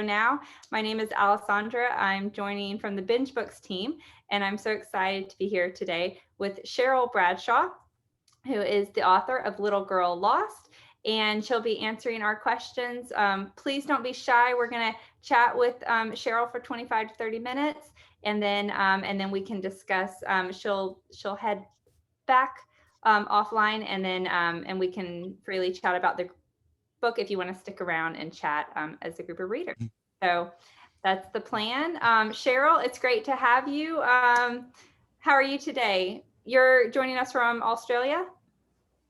now. My name is Alessandra. I'm joining from the BingeBooks team, and I'm so excited to be here today with Cheryl Bradshaw, who is the author of Little Girl Lost, and she'll be answering our questions. Please don't be shy. We're going to chat with Cheryl for 25 to 30 minutes, and then we can discuss. She'll head back offline, and we can freely chat about the book if you want to stick around and chat as a group of readers. So that's the plan. Cheryl, it's great to have you. How are you today? You're joining us from Australia?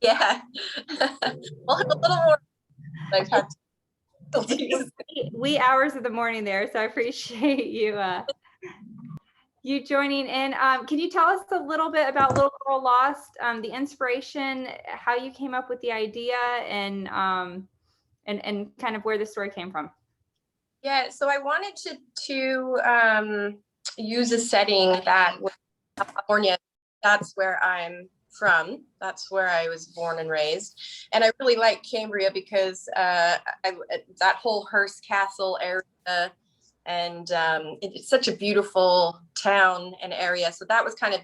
Yeah. Well, a little more. I've had wee hours of the morning there, so I appreciate you joining in. Can you tell us a little bit about Little Girl Lost, the inspiration, how you came up with the idea, and kind of where the story came from? Yeah, so I wanted to use a setting that was California. That's where I'm from. That's where I was born and raised. And I really like Cambria because that whole Hearst Castle area, and it's such a beautiful town and area. So that was kind of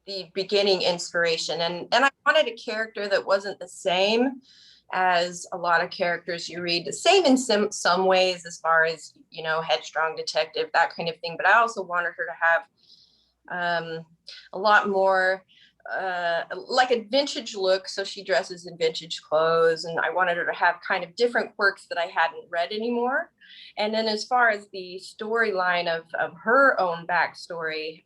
the beginning inspiration. And I wanted a character that wasn't the same as a lot of characters you read, the same in some ways, as far as, you know, headstrong detective, that kind of thing. But I also wanted her to have a lot more like a vintage look. So she dresses in vintage clothes, and I wanted her to have kind of different quirks that I hadn't read anymore. And then as far as the storyline of her own backstory,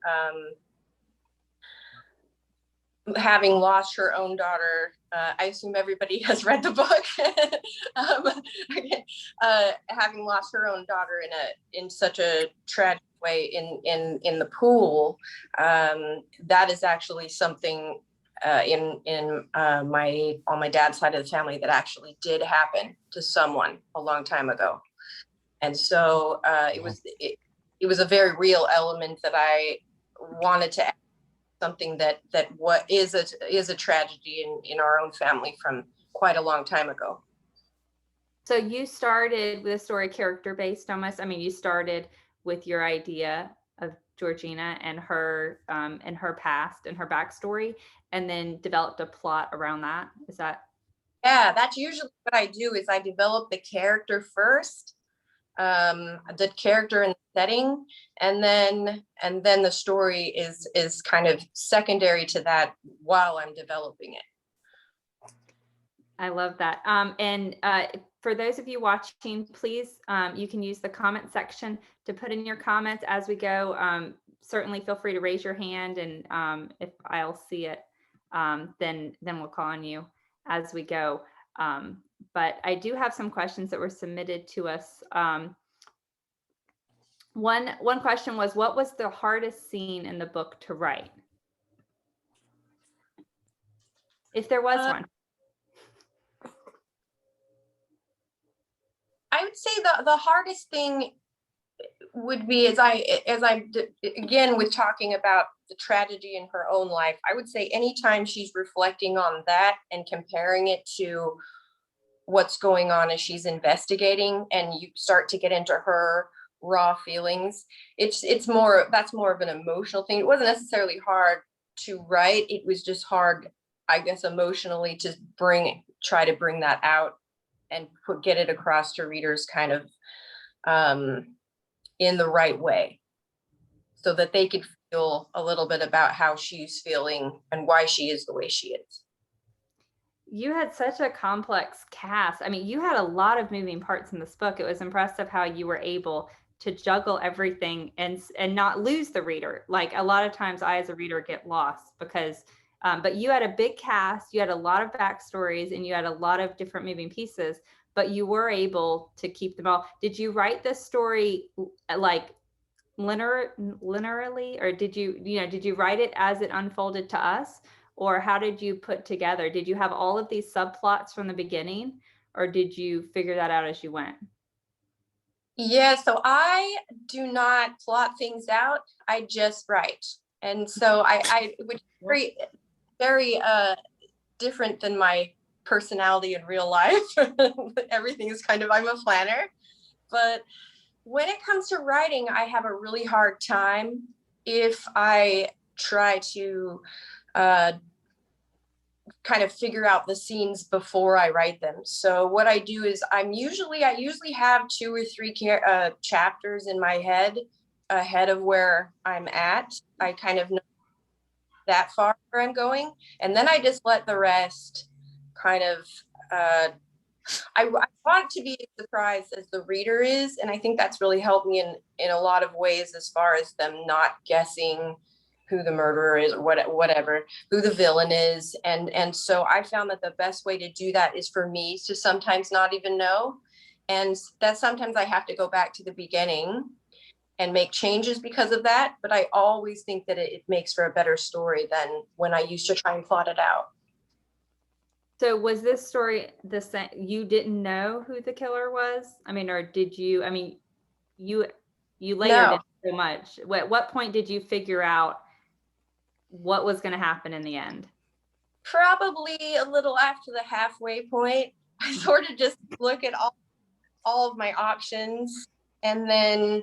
having lost her own daughter, I assume everybody has read the book. Having lost her own daughter in such a tragic way in the pool, that is actually something in on my dad's side of the family that actually did happen to someone a long time ago. And so it was a very real element that I wanted to add, something that what is a tragedy in our own family from quite a long time ago. So you started with a story character based almost. I mean, you started with your idea of Georgina and her past and her backstory, and then developed a plot around that. Is that? Yeah, that's usually what I do. Is I develop the character first, the character and setting, and then the story is kind of secondary to that while I'm developing it. I love that. And for those of you watching, please, you can use the comment section to put in your comments as we go. Certainly feel free to raise your hand, and if I'll see it, then we'll call on you as we go. But I do have some questions that were submitted to us. One question was, what was the hardest scene in the book to write? If there was one. I would say the hardest thing would be, as I again with talking about the tragedy in her own life, I would say anytime she's reflecting on that and comparing it to what's going on as she's investigating, and you start to get into her raw feelings, that's more of an emotional thing. It wasn't necessarily hard to write, it was just hard, I guess, emotionally to try to bring that out and get it across to readers kind of in the right way, so that they could feel a little bit about how she's feeling and why she is the way she is. You had such a complex cast. I mean, you had a lot of moving parts in this book. It was impressive how you were able to juggle everything and not lose the reader. Like a lot of times I, as a reader, get lost because, but you had a big cast, you had a lot of backstories, and you had a lot of different moving pieces, but you were able to keep them all. Did you write this story like linearly, or did you write it as it unfolded to us? Or how did you put together? Did you have all of these subplots from the beginning, or did you figure that out as you went? Yeah, so I do not plot things out. I just write. And so which is very different than my personality in real life. Everything is kind of, I'm a planner, but when it comes to writing, I have a really hard time if I try to kind of figure out the scenes before I write them. So what I do is I usually have 2 or 3 chapters in my head ahead of where I'm at. I kind of know that far where I'm going, and then I just let the rest kind of I want it to be as surprised as the reader is, and I think that's really helped me in a lot of ways, as far as them not guessing who the murderer is or whatever, who the villain is. And so I found that the best way to do that is for me to sometimes not even know, and that sometimes I have to go back to the beginning and make changes because of that. But I always think that it makes for a better story than when I used to try and plot it out. So was this story the same? You didn't know who the killer was? I mean, or did you? I mean, you layered No, it so much. What point did you figure out what was going to happen in the end? probably a little after the halfway point. I sort of just look at all of my options, and then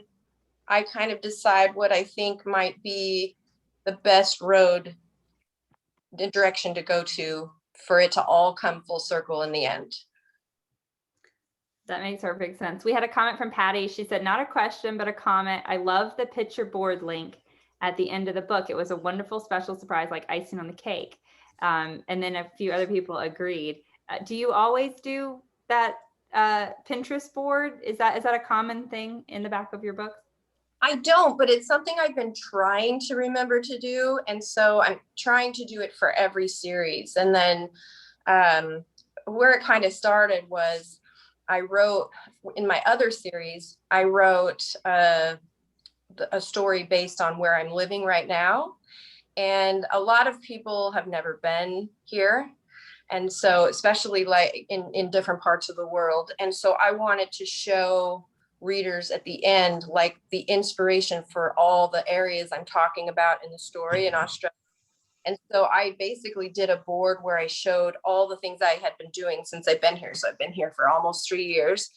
I kind of decide what I think might be the best road, the direction to go to, for it to all come full circle in the end. That makes perfect sense. We had a comment from Patty. She said, not a question, but a comment. I love the picture board link at the end of the book. It was a wonderful special surprise, like icing on the cake. And then a few other people agreed. Do you always do that Pinterest board? Is that a common thing in the back of your books? I don't, but it's something I've been trying to remember to do. And so I'm trying to do it for every series. And then where it kind of started was I wrote, in my other series, I wrote a story based on where I'm living right now. And a lot of people have never been here. And so, especially like in different parts of the world. And so I wanted to show readers at the end, like the inspiration for all the areas I'm talking about in the story in Australia. And so I basically did a board where I showed all the things I had been doing since I've been here. So I've been here for almost 3 years,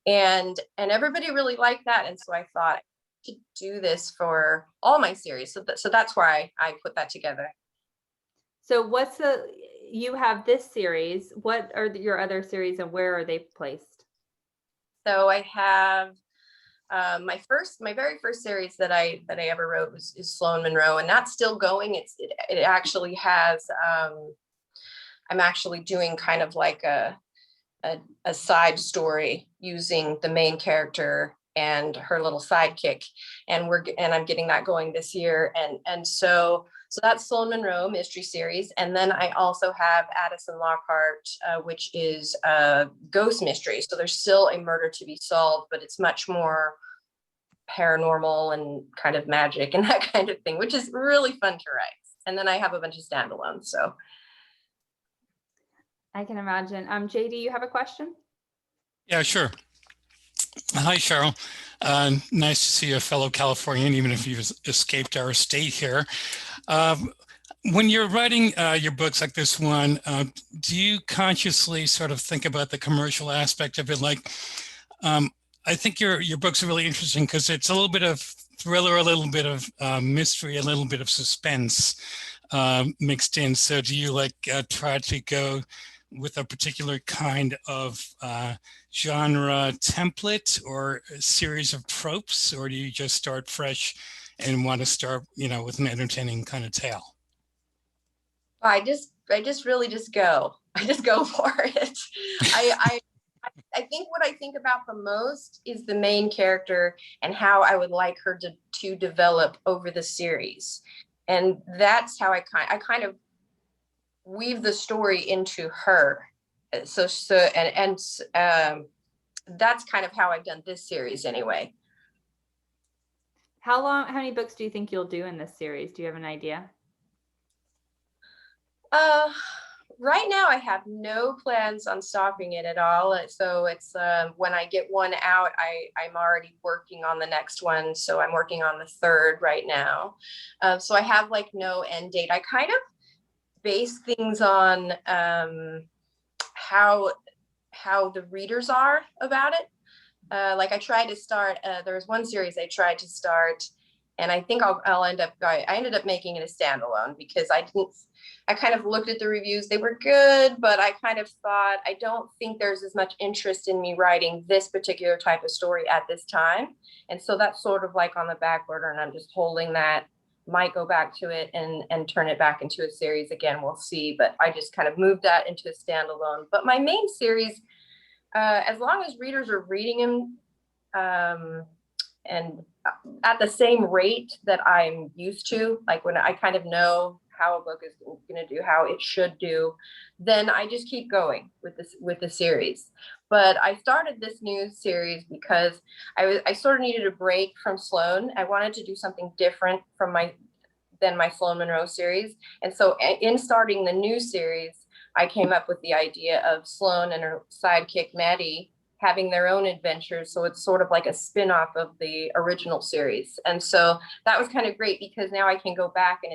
and everybody really liked that. And so I thought I should do this for all my series. So that's why I put that together. So you have this series. What are your other series and where are they placed? So I have my very first series that I ever wrote is Sloane Monroe, and that's still going. It actually has I'm actually doing kind of like a side story using the main character and her little sidekick, and I'm getting that going this year. And so that's Sloane Monroe mystery series. And then I also have Addison Lockhart, which is a ghost mystery. So there's still a murder to be solved, but it's much more paranormal and kind of magic and that kind of thing, which is really fun to write. And then I have a bunch of standalones. So I can imagine. JD, you have a question? Yeah, sure. Hi, Cheryl. Nice to see a fellow Californian, even if you've escaped our state here. When you're writing your books like this one, do you consciously sort of think about the commercial aspect of it? Like, I think your books are really interesting because it's a little bit of thriller, a little bit of mystery, a little bit of suspense mixed in. So do you try to go with a particular kind of genre template or a series of tropes, or do you just start fresh and want to start, with an entertaining kind of tale? I just really just go. I just go for it. I think what I think about the most is the main character and how I would like her to develop over the series. And that's how I kind of weave the story into her. So that's kind of how I've done this series anyway. How many books do you think you'll do in this series? Do you have an idea? Right now I have no plans on stopping it at all. So it's when I get one out, I'm already working on the next one. So I'm working on the third right now. So I have no end date. I kind of base things on how the readers are about it. like I tried to start, there was one series I tried to start, and I think I ended up making it a standalone because I kind of looked at the reviews. They were good, but I kind of thought, I don't think there's as much interest in me writing this particular type of story at this time. And so that's sort of like on the back burner, and I'm just holding that. Might go back to it and turn it back into a series again. We'll see. But I just kind of moved that into a standalone. But my main series, as long as readers are reading them, and at the same rate that I'm used to, like when I kind of know how a book is going to do, how it should do, then I just keep going with the series. But I started this new series because I sort of needed a break from Sloan. I wanted to do something different than my Sloan Monroe series. And so in starting the new series, I came up with the idea of Sloan and her sidekick Maddie having their own adventures. So it's sort of like a spin-off of the original series. And so that was kind of great because now I can go back and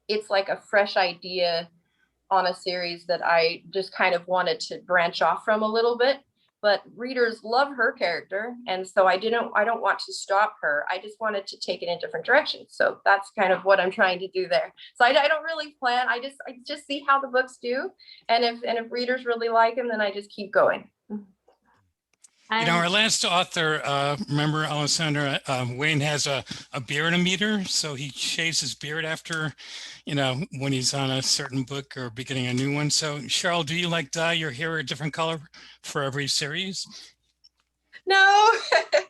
it's like a fresh idea on a series that I just kind of wanted to branch off from a little bit. But readers love her character. And so I don't want to stop her. I just wanted to take it in different directions. So that's kind of what I'm trying to do there. So I don't really plan. I just see how the books do. And if readers really like them, then I just keep going. You know, our last author, remember, Alessandra, Wayne has a beard meter, so he shaves his beard after, when he's on a certain book or beginning a new one. So, Cheryl, do you like dye your hair a different color for every series? No.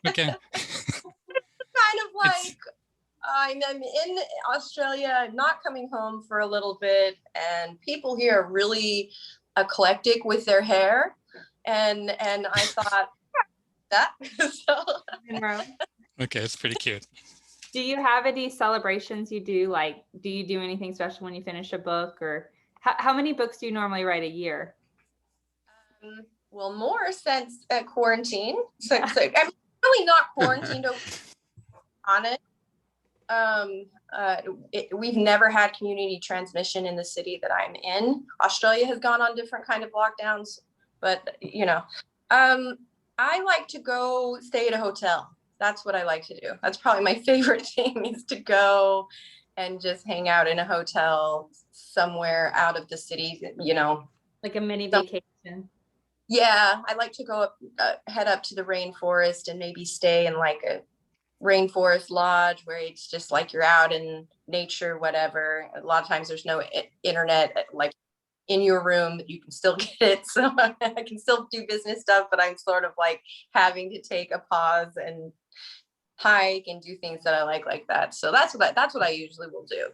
Okay. Kind of like I'm in Australia. I'm not coming home for a little bit, and people here are really eclectic with their hair, and I thought that. So. Okay, it's pretty cute. Do you have any celebrations you do? Like, do you do anything special when you finish a book, or how many books do you normally write a year? Well, more since quarantine. So I'm really not quarantined on it. We've never had community transmission in the city that I'm in. Australia has gone on different kind of lockdowns, but I like to go stay at a hotel. That's what I like to do. That's probably my favorite thing, is to go and just hang out in a hotel somewhere out of the city, like a mini vacation. Yeah, I like to go head up to the rainforest and maybe stay in like a rainforest lodge where it's just like you're out in nature, whatever. A lot of times there's no internet, like in your room, you can still get it. So I can still do business stuff, but I'm sort of like having to take a pause and hike and do things that I like that. So that's what I usually will do.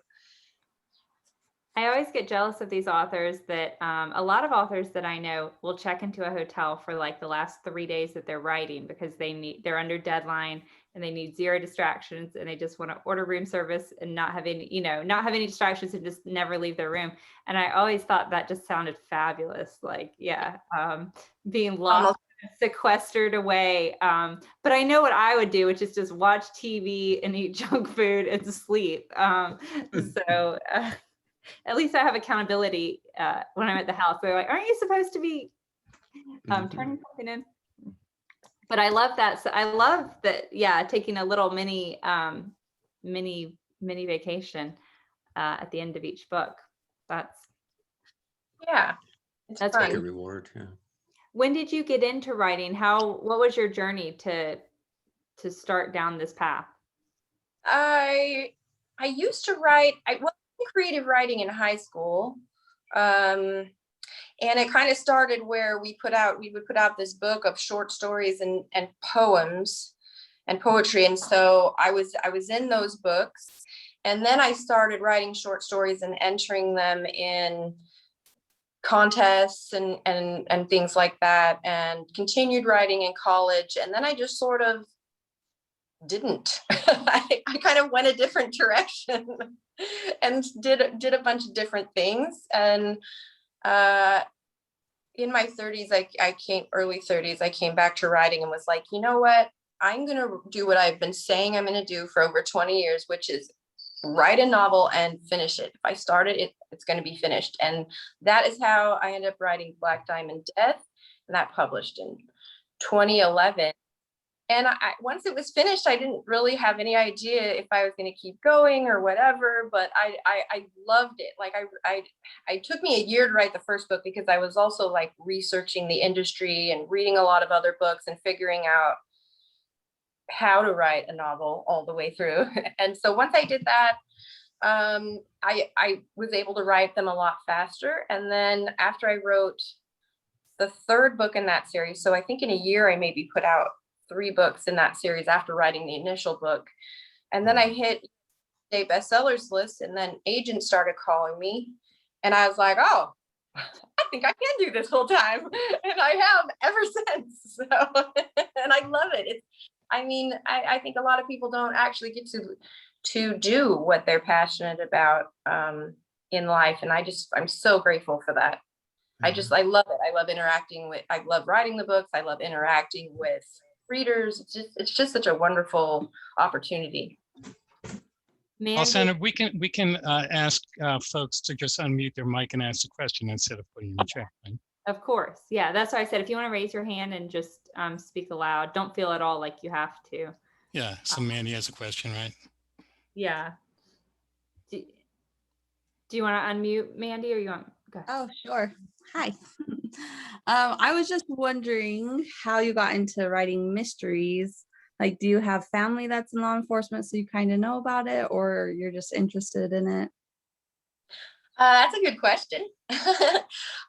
I always get jealous of these authors that a lot of authors that I know will check into a hotel for like the last 3 days that they're writing because they're under deadline and they need zero distractions and they just want to order room service and not have any distractions and just never leave their room. And I always thought that just sounded fabulous. Like, being locked, sequestered away. But I know what I would do, which is just watch TV and eat junk food and sleep. So at least I have accountability when I'm at the house. They're like, aren't you supposed to be turning something in? But I love that. So I love that. Yeah. Taking a little mini vacation at the end of each book. That's fun. Like a reward. Yeah. When did you get into writing? What was your journey to start down this path? I used to write. I was in creative writing in high school. And it kind of started where we would put out this book of short stories and poems and poetry. And so I was in those books. And then I started writing short stories and entering them in contests and things like that, and continued writing in college. And then I just sort of didn't. I kind of went a different direction and did a bunch of different things. And in my 30s, early 30s, I came back to writing and was like, you know what? I'm going to do what I've been saying I'm going to do for over 20 years, which is write a novel and finish it. If I start it, it's going to be finished. And that is how I ended up writing Black Diamond Death, and that published in 2011. once it was finished, I didn't really have any idea if I was going to keep going or whatever, but I loved it. Like it took me a year to write the first book because I was also like researching the industry and reading a lot of other books and figuring out how to write a novel all the way through. And so once I did that, I was able to write them a lot faster. And then after I wrote the third book in that series, so I think in a year I maybe put out 3 books in that series after writing the initial book. And then I hit a bestsellers list, and then agents started calling me, and I was like, oh, I think I can do this full time. And I have ever since. So, and I love it. I think a lot of people don't actually get to do what they're passionate about in life. And I'm so grateful for that. I love it. I love writing the books. I love interacting with readers. It's just such a wonderful opportunity. Well, Sandra, we can ask folks to just unmute their mic and ask a question instead of putting in the chat. Right? Of course. Yeah, that's why I said, if you want to raise your hand and just speak aloud, don't feel at all like you have to. Yeah, so Mandy has a question, right? Yeah. Do you want to unmute, Mandy, or you want? Go ahead. Oh, sure. Hi. I was just wondering how you got into writing mysteries. Like, do you have family that's in law enforcement, so you kind of know about it, or you're just interested in it? That's a good question.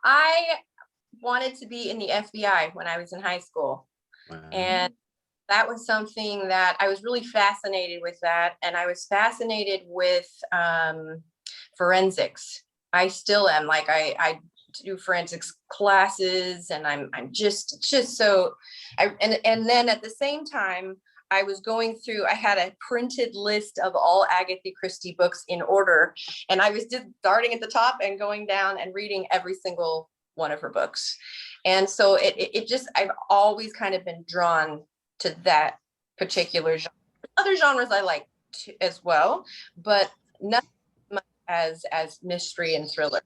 I wanted to be in the FBI when I was in high school. Wow. And that was something that I was really fascinated with that. And I was fascinated with forensics. I still am. Like I do forensics classes, and I'm just so and then at the same time I was going through, I had a printed list of all Agatha Christie books in order, and I was just starting at the top and going down and reading every single one of her books. And so it just, I've always kind of been drawn to that particular genre. Other genres I like as well, but not much as mystery and thriller.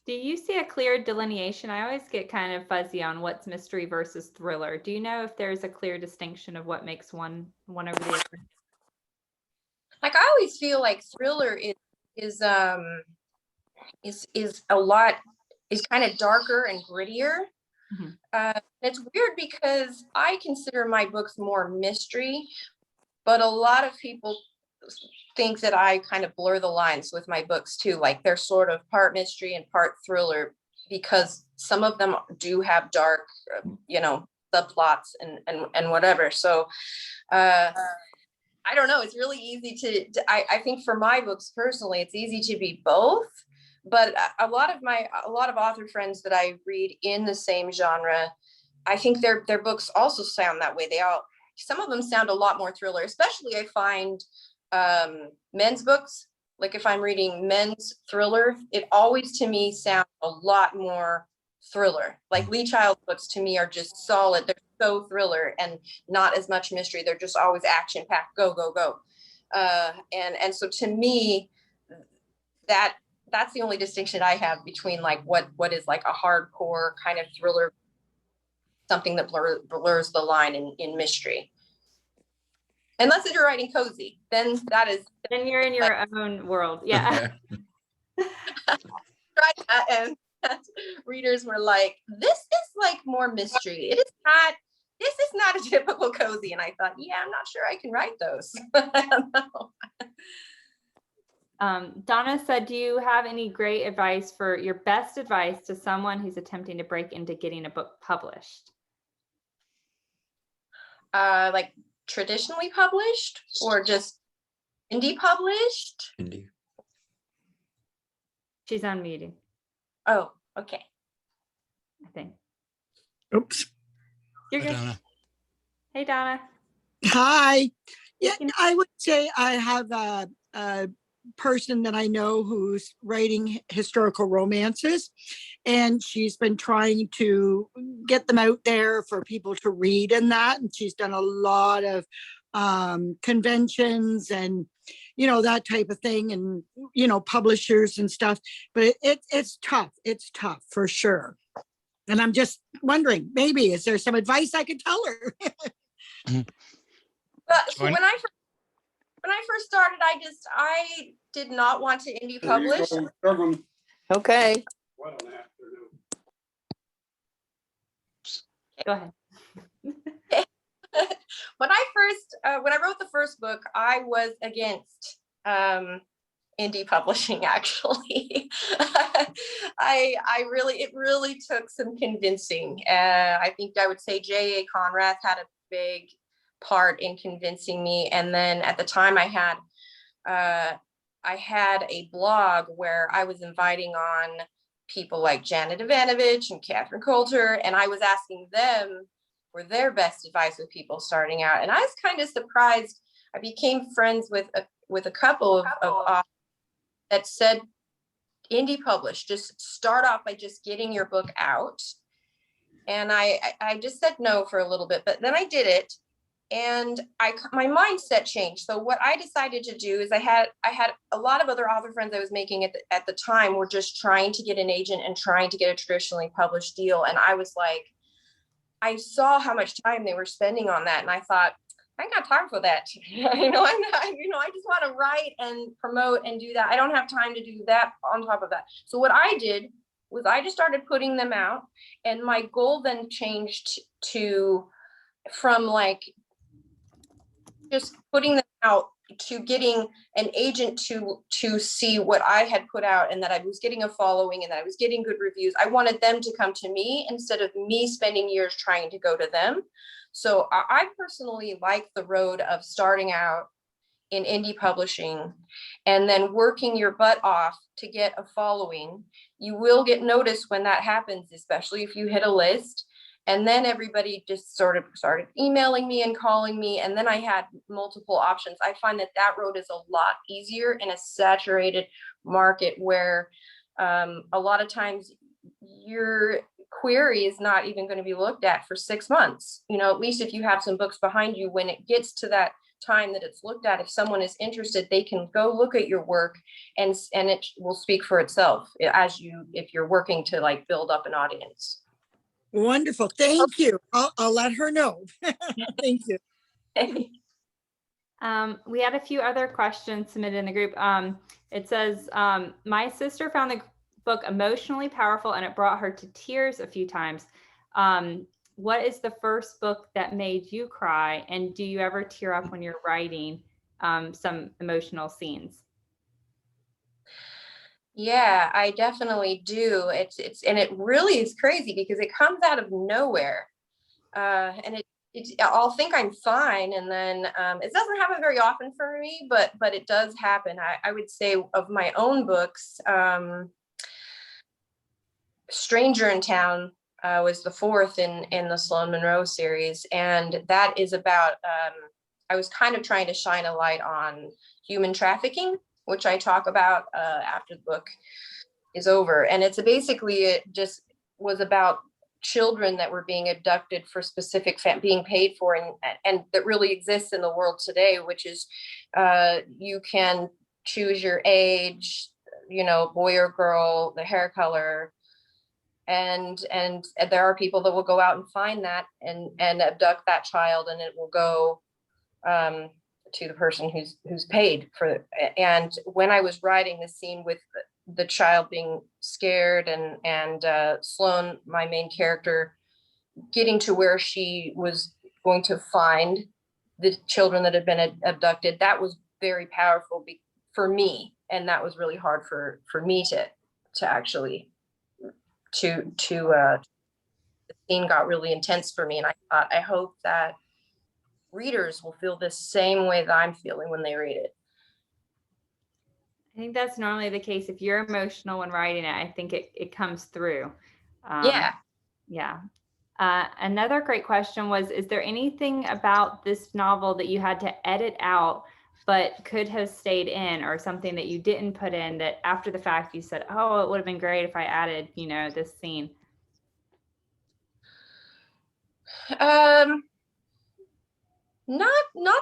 Do you see a clear delineation? I always get kind of fuzzy on what's mystery versus thriller. Do you know if there's a clear distinction of what makes one over the other? Like, I always feel like thriller is a lot, is kind of darker and grittier. Mm-hmm. It's weird because I consider my books more mystery, but a lot of people think that I kind of blur the lines with my books too. Like, they're sort of part mystery and part thriller, because some of them do have dark, subplots and whatever. So I don't know. It's really easy I think for my books personally, it's easy to be both. But a lot of author friends that I read in the same genre, I think their books also sound that way. Some of them sound a lot more thriller, especially I find men's books. Like, if I'm reading men's thriller, it always to me sounds a lot more thriller. Like, Lee Child books to me are just solid. They're so thriller and not as much mystery. They're just always action packed, go, go, go. And so to me, that's the only distinction I have between like what is like a hardcore kind of thriller, something that blurs the line in mystery. Unless you're writing cozy, then you're in your own world. Yeah. Tried that, and readers were like, this is like more mystery. This is not a typical cozy. And I thought, yeah, I'm not sure I can write those. Donna said, do you have any great advice for your best advice to someone who's attempting to break into getting a book published? Like traditionally published or just indie published? Indie. She's unmuted. Oh, okay. I think. Oops. You're good. Donna. Hey, Donna. Hi. Yeah, I would say I have a person that I know who's writing historical romances, and she's been trying to get them out there for people to read and that. And she's done a lot of conventions and, that type of thing, and, publishers and stuff. But it's tough. It's tough for sure. And I'm just wondering, maybe, is there some advice I could tell her? But so when I first started, I did not want to indie publish. Okay. Go ahead. When I wrote the first book, I was against indie publishing, actually. It really took some convincing. I think I would say J.A. Conrath had a big part in convincing me. And then at the time I had a blog where I was inviting on people like Janet Ivanovich and Catherine Coulter, and I was asking them for their best advice with people starting out. And I was kind of surprised. I became friends with a couple of authors that said, indie publish, just start off by just getting your book out. And I just said no for a little bit, but then I did it, and my mindset changed. So what I decided to do is I had a lot of other author friends I was making at the time were just trying to get an agent and trying to get a traditionally published deal. And I was like, I saw how much time they were spending on that, and I thought, I ain't got time for that. I'm not, I just want to write and promote and do that. I don't have time to do that on top of that. So what I did was I just started putting them out, and my goal then changed from like just putting them out to getting an agent to see what I had put out, and that I was getting a following and that I was getting good reviews. I wanted them to come to me instead of me spending years trying to go to them. So I personally like the road of starting out in indie publishing and then working your butt off to get a following. You will get noticed when that happens, especially if you hit a list. And then everybody just sort of started emailing me and calling me. And then I had multiple options. I find that road is a lot easier in a saturated market where a lot of times your query is not even going to be looked at for 6 months. At least if you have some books behind you, when it gets to that time that it's looked at, if someone is interested, they can go look at your work and it will speak for itself if you're working to like build up an audience. Wonderful. Thank you. I'll let her know. Thank you. We had a few other questions submitted in the group. It says, my sister found the book emotionally powerful and it brought her to tears a few times. What is the first book that made you cry? And do you ever tear up when you're writing some emotional scenes? Yeah, I definitely do. And it really is crazy because it comes out of nowhere. And I'll think I'm fine. And then it doesn't happen very often for me, but it does happen. I would say of my own books, Stranger in Town was the fourth in the Sloan Monroe series. And that is about, I was kind of trying to shine a light on human trafficking, which I talk about after the book is over. And it just was about children that were being abducted for specific being paid for, and that really exists in the world today, which is you can choose your age, boy or girl, the hair color, and there are people that will go out and find that and abduct that child, and it will go to the person who's paid for it. And when I was writing the scene with the child being scared and Sloan, my main character, getting to where she was going to find the children that had been abducted, that was very powerful for me. And that was really hard for me to actually the scene got really intense for me. And I thought, I hope that readers will feel the same way that I'm feeling when they read it. I think that's normally the case. If you're emotional when writing it, I think it comes through. Yeah. Another great question was, is there anything about this novel that you had to edit out but could have stayed in, or something that you didn't put in that after the fact you said, oh, it would have been great if I added, this scene? Not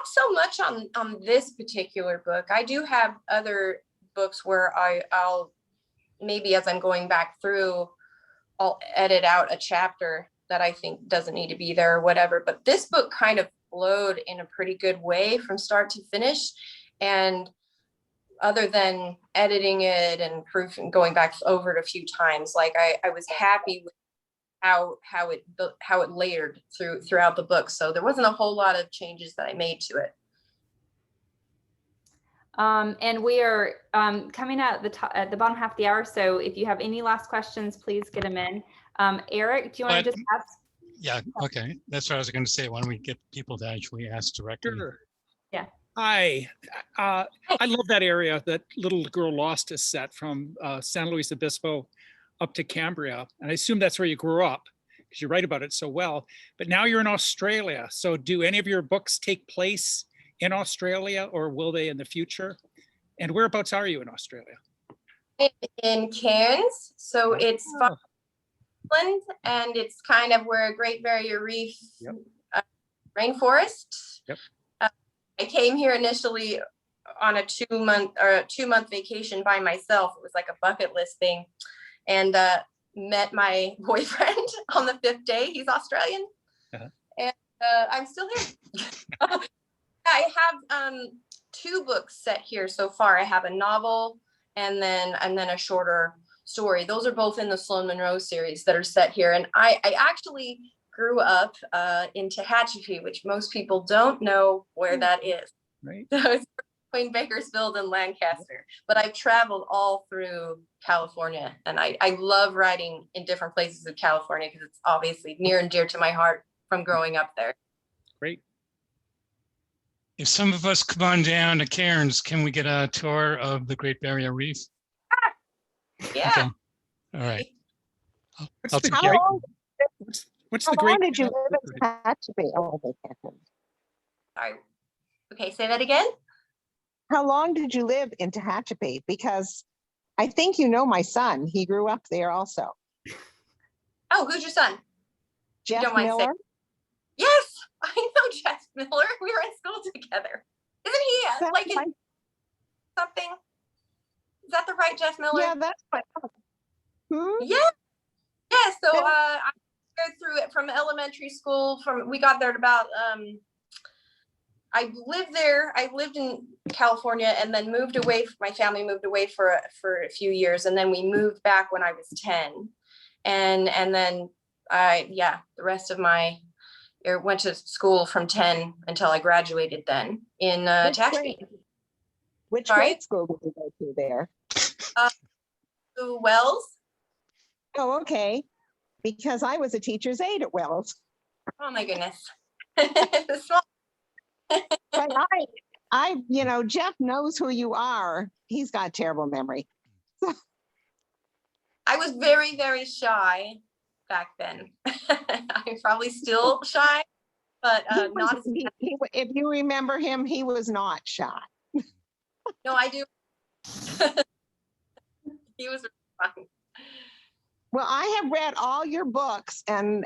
so much on this particular book. I do have other books where I'll maybe, as I'm going back through, I'll edit out a chapter that I think doesn't need to be there or whatever. But this book kind of flowed in a pretty good way from start to finish. And other than editing it and proof and going back over it a few times, like I was happy with how it layered throughout the book. So there wasn't a whole lot of changes that I made to it. And we are coming out at the bottom half of the hour. So if you have any last questions, please get them in. Eric, do you want to just ask? Yeah, okay. That's what I was going to say. Why don't we get people to actually ask directly? Sure. Yeah. Hi. I love that area that Little Girl Lost is set from San Luis Obispo up to Cambria. And I assume that's where you grew up because you write about it so well. But now you're in Australia. So do any of your books take place in Australia, or will they in the future? And whereabouts are you in Australia? In Cairns. So it's Oh. Scotland, and it's kind of where Great Barrier Reef rainforest. Yep. I came here initially on a 2-month vacation by myself. It was like a bucket list thing, and met my boyfriend on the 5th day. He's Australian, and I'm still here. I have 2 books set here so far. I have a novel and then a shorter story. Those are both in the Sloan Monroe series that are set here. And I actually grew up in Tehachapi, which most people don't know where that is. Right. So it's between Bakersfield and Lancaster. But I've traveled all through California, and I love writing in different places of California because it's obviously near and dear to my heart from growing up there. Great. If some of us come on down to Cairns, can we get a tour of the Great Barrier Reef? Yeah. Okay. All right. What's I'll the take great? long- What's How the great? long did you live in Tehachapi? Oh, they can't. Sorry. Okay, say that again. How long did you live in Tehachapi? Because I think you know my son. He grew up there also. Oh, who's your son? Jeff don't mind Miller. Yes, I know Jeff Miller. We were in school together. Isn't he Sounds like in like- something? Is that the right Jeff Miller? Yeah, that's my. Yeah. Yeah. So I go through it from elementary school. We got there at about I lived there. I lived in California and then moved away. My family moved away for a few years, and then we moved back when I was 10. And then the rest of my went to school from 10 until I graduated then in Tehachapi. Which Sorry? grade school did you go to there? Wells. Oh, okay. Because I was a teacher's aide at Wells. Oh my goodness. The small. But Jeff knows who you are. He's got a terrible memory. I was very, very shy back then. I'm probably still shy, but not as If you remember him, he was not shy. No, I do. He was fun. Well, I have read all your books, and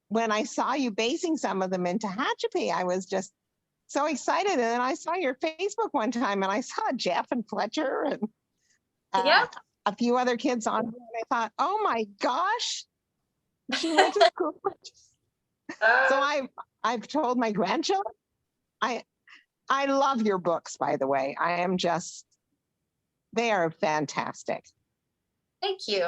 when I saw you basing some of them in Tehachapi, I was just so excited. And then I saw your Facebook one time, and I saw Jeff and Fletcher and a few other kids on there, and I thought, oh my gosh, she went to school. So I've told my grandchildren. I love your books, by the way. They are fantastic. Thank you.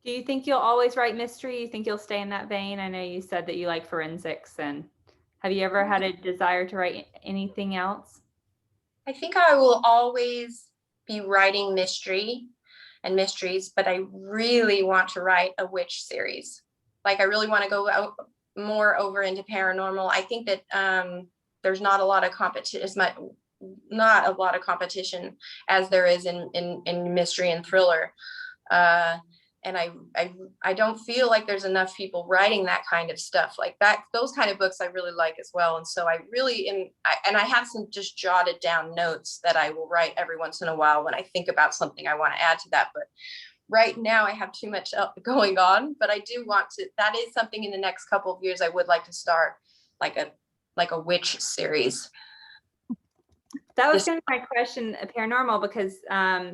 Do you think you'll always write mystery? You think you'll stay in that vein? I know you said that you like forensics, and have you ever had a desire to write anything else? I think I will always be writing mysteries, but I really want to write a witch series. Like I really want to go out more over into paranormal. I think that there's not a lot of competition as there is in mystery and thriller. And I don't feel like there's enough people writing that kind of stuff like that. Those kind of books I really like as well. And so I really am, and I have some just jotted down notes that I will write every once in a while when I think about something I want to add to that. But right now I have too much going on, but I do want to, that is something in the next couple of years I would like to start, like a witch series. That was going to be my question, paranormal, because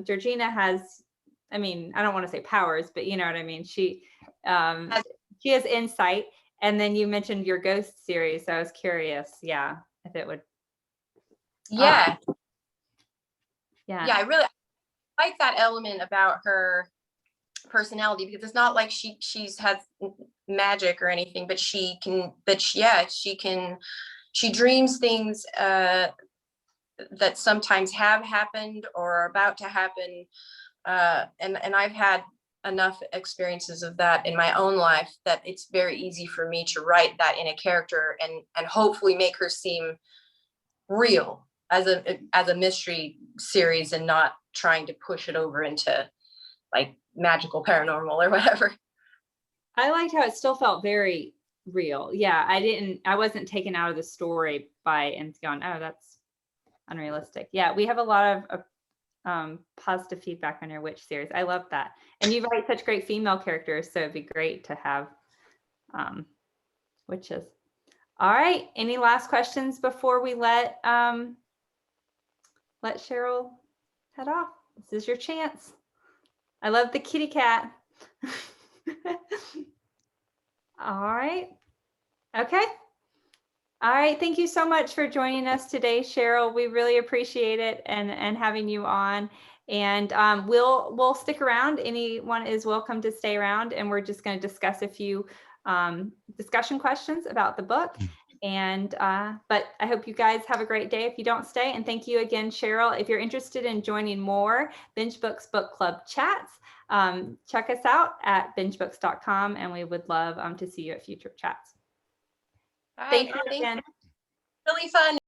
Georgina has I mean, I don't want to say powers, but you know what I mean. She has insight. And then you mentioned your ghost series. So I was curious, yeah, if it would. Yeah. Yeah. Yeah, I really like that element about her personality, because it's not like she's has magic or anything, but she dreams things that sometimes have happened or are about to happen, and I've had enough experiences of that in my own life that it's very easy for me to write that in a character and hopefully make her seem real as a mystery series, and not trying to push it over into like magical paranormal or whatever. I liked how it still felt very real. Yeah, I wasn't taken out of the story by and gone, oh, that's unrealistic. Yeah, we have a lot of positive feedback on your witch series. I love that. And you write such great female characters, so it'd be great to have witches. All right, any last questions before we let Cheryl head off? This is your chance. I love the kitty cat. All right. Okay. All right. Thank you so much for joining us today, Cheryl. We really appreciate it and having you on. And we'll stick around. Anyone is welcome to stay around, and we're just going to discuss a few discussion questions about the book. And but I hope you guys have a great day if you don't stay. And thank you again, Cheryl. If you're interested in joining more BingeBooks Book Club chats, check us out at bingebooks.com, and we would love to see you at future chats. All right, Thank you again. Really fun.